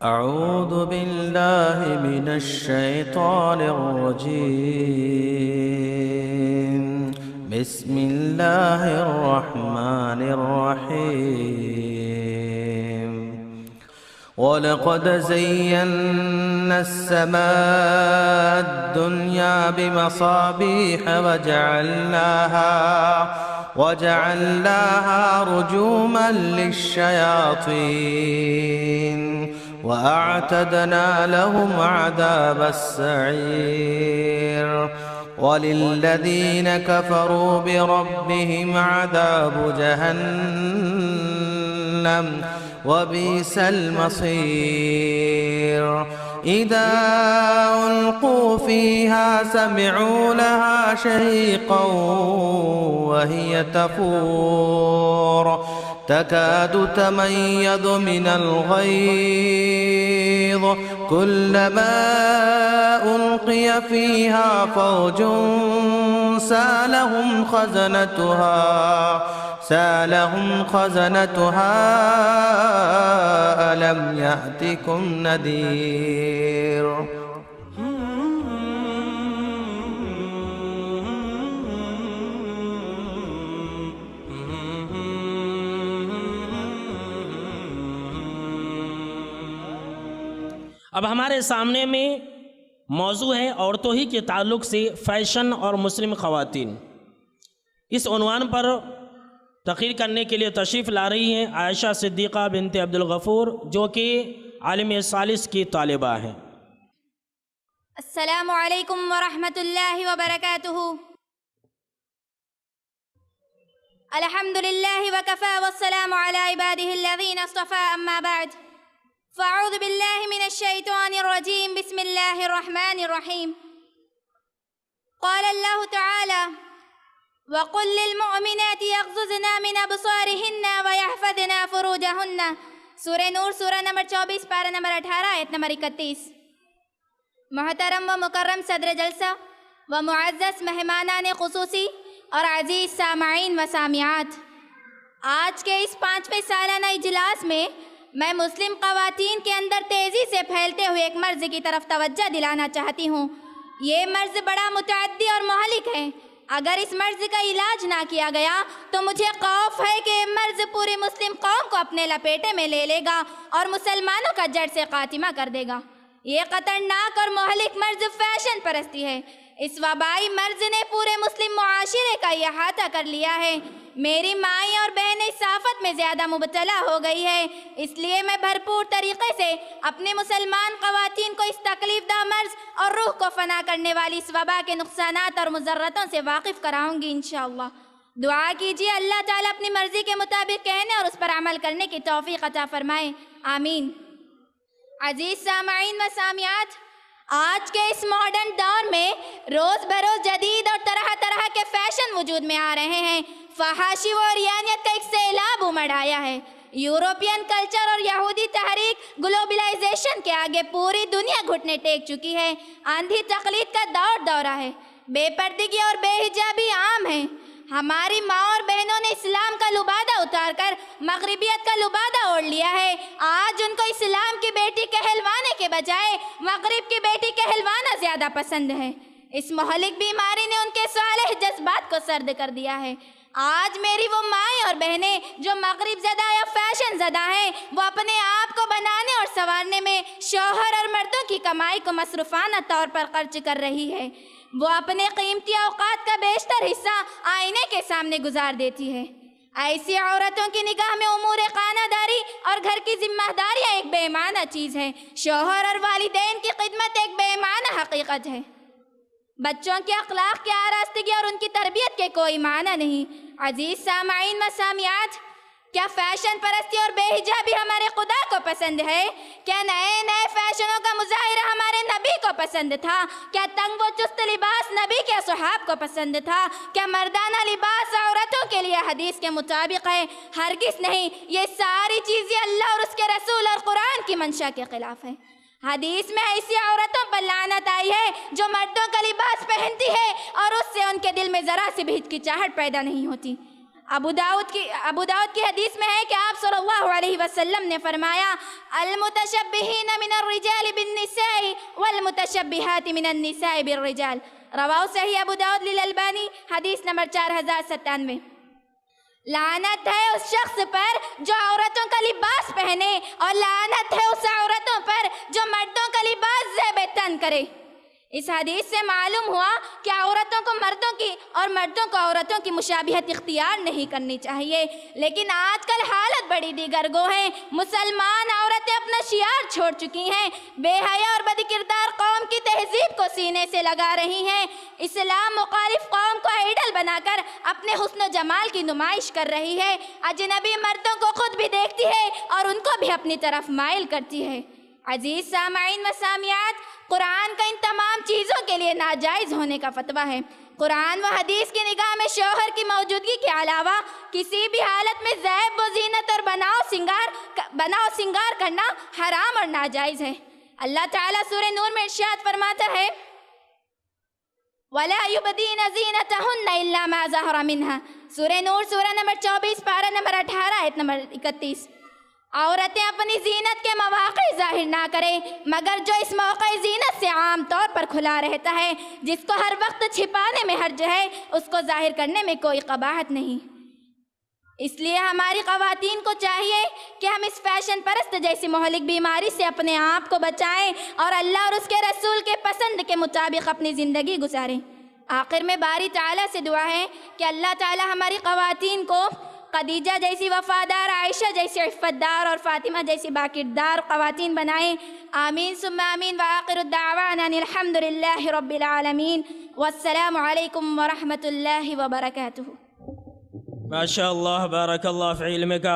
أعوذ بالله من الشيطان الرجيم. بسم الله الرحمن الرحيم. ولقد زينا السماء الدنيا بمصابيح وجعلناها رجوما للشياطين وأعتدنا لهم عذاب السعير. وللذين كفروا بربهم عذاب جهنم وبئس المصير. إذا ألقوا فيها سمعوا لها شهيقا وهي تفور تكاد تميز من الغيظ كلما ألقي فيها فوج سألهم خزنتها ألم يأتكم نذير. اب ہمارے سامنے میں موضوع ہے عورتوں ہی کے تعلق سے فیشن اور مسلم خواتین. اس عنوان پر تقریر کرنے کے لیے تشریف لا رہی ہیں عائشہ صدیقہ بنت عبدالغفور جو کہ عالم ثالث کی طالبہ ہیں. السلام علیکم ورحمۃ اللہ وبرکاتہ. الحمد للہ وکفى والسلام علی عباده الذین اصطفى اما بعد فاعوذ باللہ من الشیطان الرجیم. بسم اللہ الرحمن الرحیم. قال اللہ تعالی وَقُلْ لِلْمُؤْمِنَاتِ يَغْضُضْنَ مِنْ أَبْصَارِهِنَّ وَيَحْفَظْنَ فُرُوجَهُنَّ. سورہ نور سورہ نمبر 24 پارہ نمبر 18 آیت نمبر 31. محترم و مکرم صدر جلسہ و معزز مہمانان خصوصی اور عزیز سامعین و سامعات، آج کے اس 5ویں سالانہ اجلاس میں میں مسلم خواتین کے اندر تیزی سے پھیلتے ہوئے ایک مرض کی طرف توجہ دلانا چاہتی ہوں. یہ مرض بڑا متعدی اور مہلک ہے. اگر اس مرض کا علاج نہ کیا گیا تو مجھے خوف ہے کہ یہ مرض پوری مسلم قوم کو اپنے لپیٹے میں لے لے گا اور مسلمانوں کا جڑ سے خاتمہ کر دے گا. یہ خطرناک اور مہلک مرض فیشن پرستی ہے. اس وبائی مرض نے پورے مسلم معاشرے کا احاطہ کر لیا ہے. میری مائیں اور بہنیں اس آفت میں زیادہ مبتلا ہو گئی ہے، اس لیے میں بھرپور طریقے سے اپنے مسلمان خواتین کو اس تکلیف دہ مرض اور روح کو فنا کرنے والی اس وبا کے نقصانات اور مضرتوں سے واقف کراؤں گی انشاءاللہ. دعا کیجیے اللہ تعالیٰ اپنی مرضی کے مطابق کہنے اور اس پر عمل کرنے کی توفیق عطا فرمائے، آمین. عزیز سامعین و سامعات، آج کے اس ماڈرن دور میں روز بروز جدید اور طرح طرح کے فیشن وجود میں آ رہے ہیں. فحاشی و عریانیت کا ایک سیلاب امڑ آیا ہے. یورپین کلچر اور یہودی تحریک گلوبلائزیشن کے آگے پوری دنیا گھٹنے ٹیک چکی ہے. آندھی تقلید کا دورہ ہے. بے پردگی اور بے حجابی عام ہے. ہماری ماں اور بہنوں نے اسلام کا لبادہ اتار کر مغربیت کا لبادہ اوڑھ لیا ہے. آج ان کو اسلام کی بیٹی کہلوانے کے بجائے مغرب کی بیٹی کہلوانا زیادہ پسند ہے. اس مہلک بیماری نے ان کے صالح جذبات کو سرد کر دیا ہے. آج میری وہ مائیں اور بہنیں جو مغرب زدہ یا فیشن زدہ ہیں، وہ اپنے آپ کو بنانے اور سنوارنے میں شوہر اور مردوں کی کمائی کو مصروفانہ طور پر خرچ کر رہی ہے. وہ اپنے قیمتی اوقات کا بیشتر حصہ آئینے کے سامنے گزار دیتی ہے. ایسی عورتوں کی نگاہ میں امور خانہ داری اور گھر کی ذمہ داریاں ایک بے معنی چیز ہے. شوہر اور والدین کی خدمت ایک بے معنی حقیقت ہے. بچوں کے اخلاق کی آراستگی اور ان کی تربیت کے کوئی معنی نہیں. عزیز سامعین و سامعات، کیا فیشن پرستی اور بے حجابی ہمارے خدا کو پسند ہے؟ کیا نئے نئے فیشنوں کا مظاہرہ ہمارے نبی کو پسند تھا؟ کیا تنگ و چست لباس نبی کے اصحاب کو پسند تھا؟ کیا مردانہ لباس عورتوں کے لیے حدیث کے مطابق ہے؟ ہرگز نہیں. یہ ساری چیزیں اللہ اور اس کے رسول اور قرآن کی منشا کے خلاف ہے. حدیث میں ایسی عورتوں پر لعنت آئی ہے جو مردوں کا لباس پہنتی ہے اور اس سے ان کے دل میں ذرا سی بھی ہچکچاہٹ پیدا نہیں ہوتی. ابو داؤد کی حدیث میں ہے کہ آپ صلی اللہ علیہ وسلم نے فرمایا المتشبہین من الرجال بالنساء والمتشبہات من النساء بالرجال، رواہ صحیح ابو داؤد للالبانی، حدیث نمبر 4097۔ لعنت ہے اس شخص پر جو عورتوں کا لباس پہنے، اور لعنت ہے اس عورتوں پر جو مردوں کا لباس زیب تن کرے۔ اس حدیث سے معلوم ہوا کہ عورتوں کو مردوں کی اور مردوں کو عورتوں کی مشابہت اختیار نہیں کرنی چاہیے، لیکن آج کل حالت بڑی دیگر گو ہے۔ مسلمان عورتیں اپنا شعار چھوڑ چکی ہیں، بے حیا اور بدکردار قوم کی تہذیب کو سینے سے لگا رہی ہیں، اسلام مخالف قوم کو آئیڈل بنا کر اپنے حسن و جمال کی نمائش کر رہی ہے، اجنبی مردوں کو خود بھی دیکھتی ہے اور ان کو بھی اپنی طرف مائل کرتی ہے۔ عزیز سامعین و سامعات، قرآن کا ان تمام چیزوں کے لیے ناجائز ہونے کا فتویٰ ہے۔ قرآن و حدیث کی نگاہ میں شوہر کی موجودگی کے علاوہ کسی بھی حالت میں زیب و زینت اور بناؤ سنگار کرنا حرام اور ناجائز ہے۔ اللہ تعالیٰ سورہ نور میں ارشاد فرماتا ہے وَلَا يُبْدِينَ زِينَتَهُنَّ إِلَّا مَا ظَهَرَ مِنْهَا، سورہ نور سورہ نمبر 24 پارہ نمبر 18 آیت نمبر 31۔ عورتیں اپنی زینت کے مواقع ظاہر نہ کریں مگر جو اس موقع زینت سے عام طور پر کھلا رہتا ہے، جس کو ہر وقت چھپانے میں حرج ہے، اس کو ظاہر کرنے میں کوئی قباحت نہیں۔ اس لیے ہماری خواتین کو چاہیے کہ ہم اس فیشن پرست جیسی مہلک بیماری سے اپنے آپ کو بچائیں اور اللہ اور اس کے رسول کے پسند کے مطابق اپنی زندگی گزاریں۔ آخر میں باری تعالیٰ سے دعا ہے کہ اللہ تعالیٰ ہماری خواتین کو خدیجہ جیسی وفادار، عائشہ جیسی عفت دار اور فاطمہ جیسی باکردار خواتین بنائیں۔ آمین ثم آمین، وآخر الدعوانا ان الحمد للہ رب العالمین، والسلام علیکم ورحمۃ اللہ وبرکاتہ۔ ما شاء اللہ، بارک اللہ فی علمک۔